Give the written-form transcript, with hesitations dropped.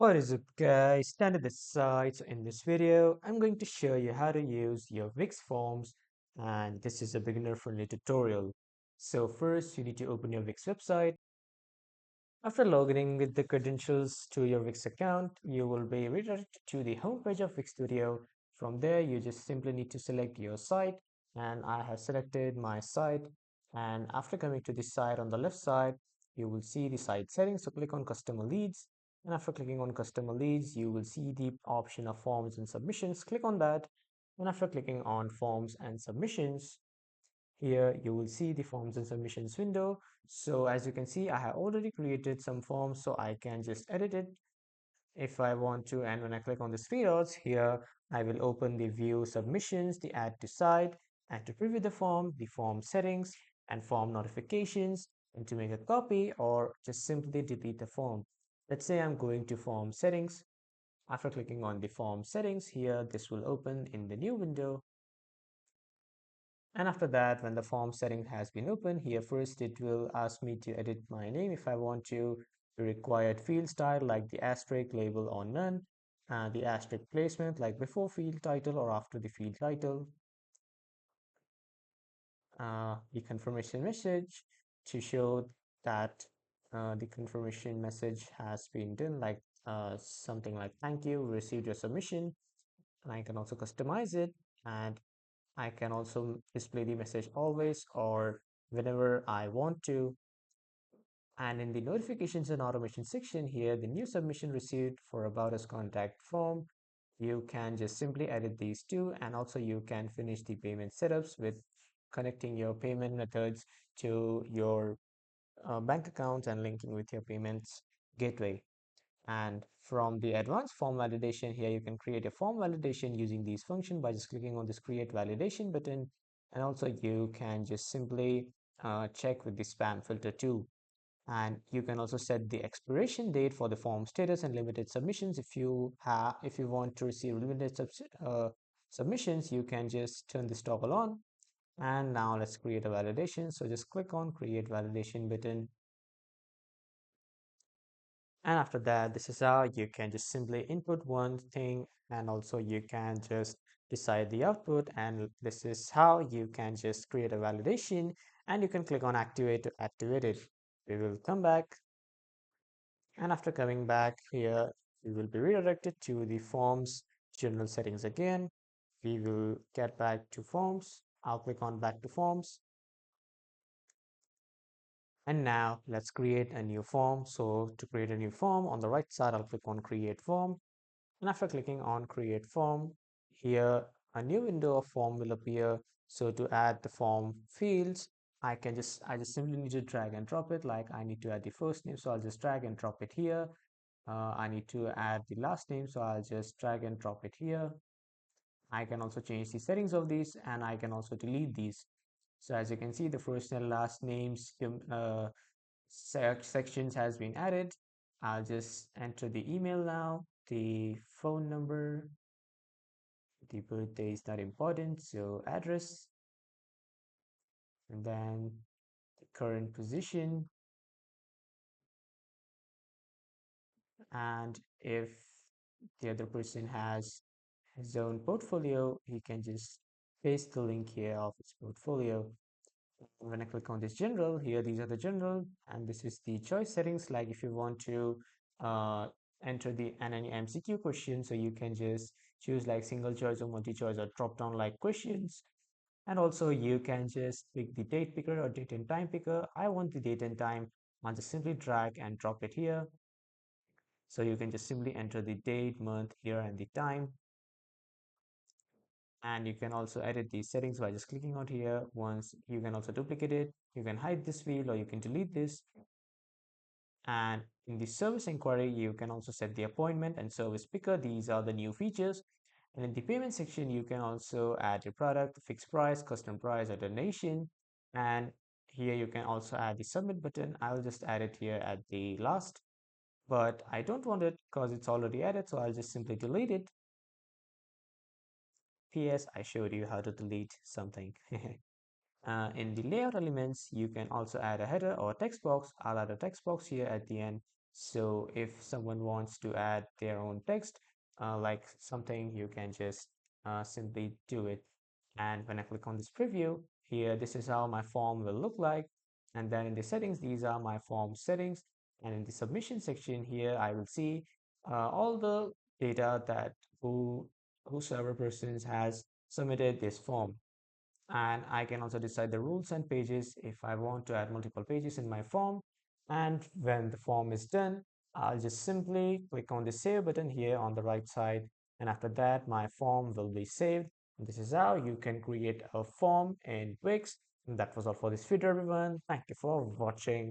What is up guys, Standard this side. So in this video, I'm going to show you how to use your Wix forms, and this is a beginner friendly tutorial. So first you need to open your Wix website. After logging in with the credentials to your Wix account, you will be redirected to the home page of Wix Studio. From there, you just simply need to select your site, and I have selected my site. And after coming to this site on the left side, you will see the site settings. So click on customer leads. And after clicking on customer leads, you will see the option of forms and submissions. Click on that. And after clicking on forms and submissions, here you will see the forms and submissions window. So as you can see, I have already created some forms, so I can just edit it if I want to. And when I click on the three dots here, I will open the view submissions, the add to site, and to preview the form settings and form notifications, and to make a copy or just simply delete the form. Let's say I'm going to form settings. After clicking on the form settings here, this will open in the new window. And after that, when the form setting has been opened, here first it will ask me to edit my name if I want to, the required field style like the asterisk label or none, and the asterisk placement like before field title or after the field title, the confirmation message to show that the confirmation message has been done, like something like thank you, we received your submission. And I can also customize it, and I can also display the message always or whenever I want to. And in the notifications and automation section here, the new submission received for about us contact form, you can just simply edit these two, and also you can finish the payment setups with connecting your payment methods to your bank accounts and linking with your payments gateway. And from the advanced form validation here, you can create a form validation using these functions by just clicking on this create validation button. And also you can just simply check with the spam filter too. And you can also set the expiration date for the form status and limited submissions. If you want to receive limited submissions, you can just turn this toggle on. And now let's create a validation. So just click on create validation button. And after that, this is how you can just simply input one thing, and also you can just decide the output. And this is how you can just create a validation, and you can click on activate to activate it. We will come back, and after coming back here, we will be redirected to the forms general settings again. We will get back to forms. I'll click on back to forms. And now let's create a new form. So to create a new form, on the right side, I'll click on create form. And after clicking on create form, here a new window of form will appear. So to add the form fields, I just simply need to drag and drop it. Like I need to add the first name, so I'll just drag and drop it here. I need to add the last name, so I'll just drag and drop it here. I can also change the settings of these, and I can also delete these. So as you can see, the first and last names sections has been added. I'll just enter the email now, the phone number, the birthday is not important, so address, and then the current position. And if the other person has his own portfolio, he can just paste the link here of his portfolio. When I click on this general here, these are the general, and this is the choice settings. Like if you want to uh, enter the any MCQ question, so you can just choose like single choice or multi choice or drop down like questions. And also you can just pick the date picker or date and time picker. I want the date and time. I'll just simply drag and drop it here. So you can just simply enter the date, month, year, and the time. And you can also edit these settings by just clicking on here. Once you can also duplicate it, you can hide this field or you can delete this. And in the service inquiry, you can also set the appointment and service picker. These are the new features. And in the payment section, you can also add your product, fixed price, custom price, or donation. And here you can also add the submit button. I'll just add it here at the last, but I don't want it because it's already added, so I'll just simply delete it. PS, I showed you how to delete something. In the layout elements, you can also add a header or a text box. I'll add a text box here at the end. So if someone wants to add their own text, like something, you can just simply do it. And when I click on this preview here, this is how my form will look like. And then in the settings, these are my form settings. And in the submission section here, I will see all the data that whosoever persons has submitted this form. And I can also decide the rules and pages if I want to add multiple pages in my form. And when the form is done, I'll just simply click on the save button here on the right side. And after that, my form will be saved. And this is how you can create a form in Wix. And that was all for this video, everyone. Thank you for watching.